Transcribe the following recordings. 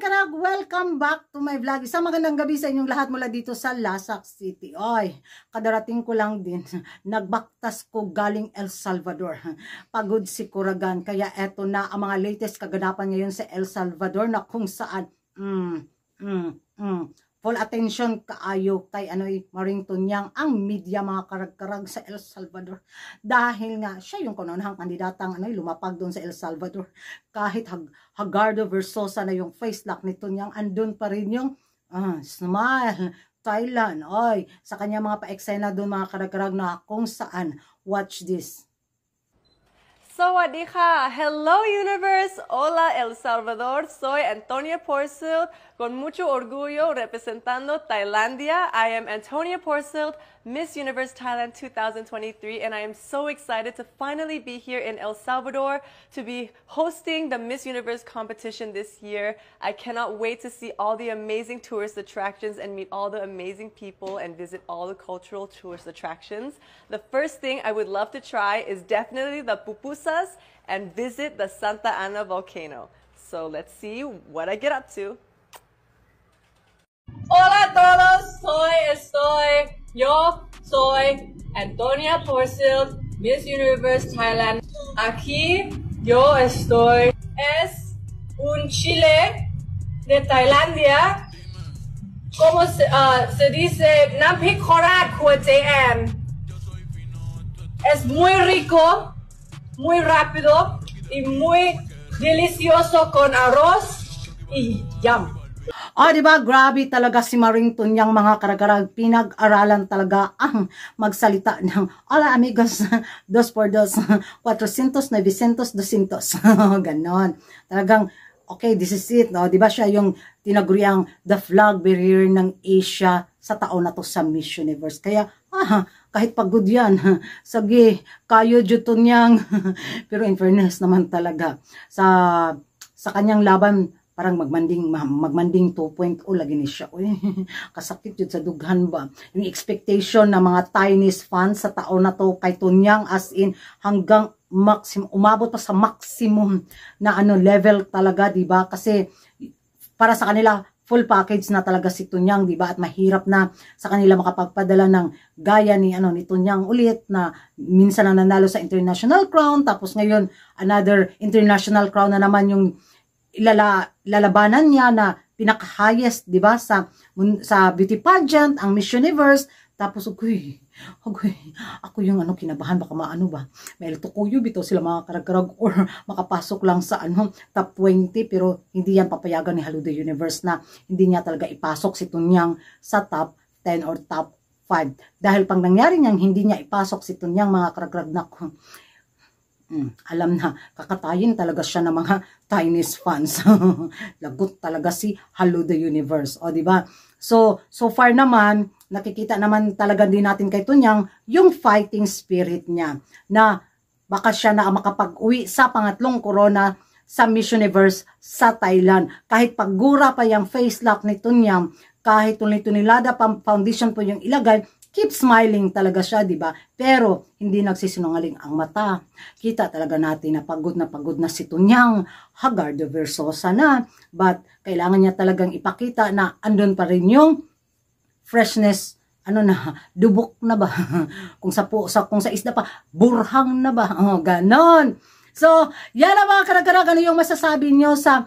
Karag, welcome back to my vlog. Isang magandang gabi sa inyong lahat mula dito sa Lasak City. Oy, kadarating ko lang din. Nagbaktas ko galing El Salvador. Pagod si Kuragan. Kaya eto na ang mga latest kaganapan ngayon sa El Salvador na kung saan full attention kaayo kay Maring Tunyang ang media mga karag-karag sa El Salvador. Dahil nga siya yung kanunahang kandidatang lumapag doon sa El Salvador. Kahit Hagardo Versosa na yung face lock ni Tunyang, andun pa rin yung smile, Thailand. Oy, sa kanya mga pa-eksena doon mga karag-karag na kung saan. Watch this. Sawadika! Hello universe! Hola El Salvador! Soy Antonia Porcild, con mucho orgullo representando Tailandia. I am Antonia Porcild, Miss Universe Thailand 2023, and I am so excited to finally be here in El Salvador to be hosting the Miss Universe competition this year. I cannot wait to see all the amazing tourist attractions and meet all the amazing people and visit all the cultural tourist attractions. The first thing I would love to try is definitely the pupusas and visit the Santa Ana volcano. So let's see what I get up to. Hola a todos, yo soy Antonia Porcild, Miss Universe Thailand. Aquí yo estoy. Es un chile de Tailandia. Como se dice, Nampik Khorat Khuajayan. Es muy rico, muy rápido y muy delicioso con arroz y yum. Diba? Grabe talaga si Maring Tunyang mga karag-karag. Pinag-aralan talaga ang magsalita ng hola amigos, 2x2, 400, 900, 200. Ganon. Talagang, okay, this is it. No? Diba siya yung tinaguriang the flag bearer ng Asia sa taon na to sa Miss Universe. Kaya, kahit pagod yan, sagi, kayo Tunyang. Pero in fairness naman talaga, sa kanyang laban, parang magmanding 2.0 lagi ni siya. Uy, kasakit yun sa dughan ba? Yung expectation ng mga Chinese fans sa taon na to kay Tunyang, as in hanggang maximum, umabot pa sa maximum na level talaga, di ba? Kasi para sa kanila full package na talaga si Tunyang, di ba? At mahirap na sa kanila makapagpadala ng gaya ni Tunyang ulit na minsan na nanalo sa international crown, tapos ngayon another international crown na naman yung lalabanan niya na pinaka-highest, di ba, sa beauty pageant, ang Miss Universe. Tapos, ako yung kinabahan, baka maano ba, may tukuyo bito sila mga karag-karag or makapasok lang sa top 20, pero hindi yan papayagan ni Hello the Universe na hindi niya talaga ipasok si Tunyang sa top 10 or top 5. Dahil pang nangyari niyang hindi niya ipasok si Tunyang mga karag-karag na alam na, kakatayin talaga siya ng mga Chinese fans. Lagot talaga si Hello the Universe. O, diba? So far naman, nakikita naman talaga din natin kay Tunyang yung fighting spirit niya na baka siya na makapag-uwi sa pangatlong corona sa Miss Universe sa Thailand. Kahit paggura pa yung face lock ni Tunyang, kahit tunilada pa foundation po yung ilagay, keep smiling talaga siya, di ba? Pero hindi nagsisinungaling ang mata. Kita talaga natin na pagod na si Tunyang, Hagardo Versosa na. But kailangan niya talagang ipakita na andun pa rin yung freshness, dubok na ba? kung sa isda pa, burhang na ba? Ganon. So, yan ang mga karag-karag, yung masasabi niyo sa,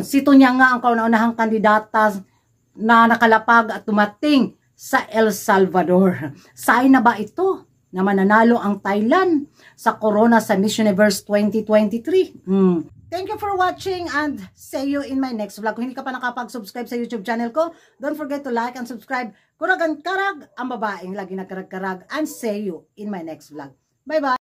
si Tunyang nga ang kauna-unahang kandidata na nakalapag at tumating sa El Salvador. Sign na ba ito na mananalo ang Thailand sa corona sa Miss Universe 2023? Thank you for watching and see you in my next vlog. Kung hindi ka pa nakapag-subscribe sa YouTube channel ko, don't forget to like and subscribe. Kuragan Karag, ang babaeng lagi nagkarag-karag, and see you in my next vlog. Bye-bye!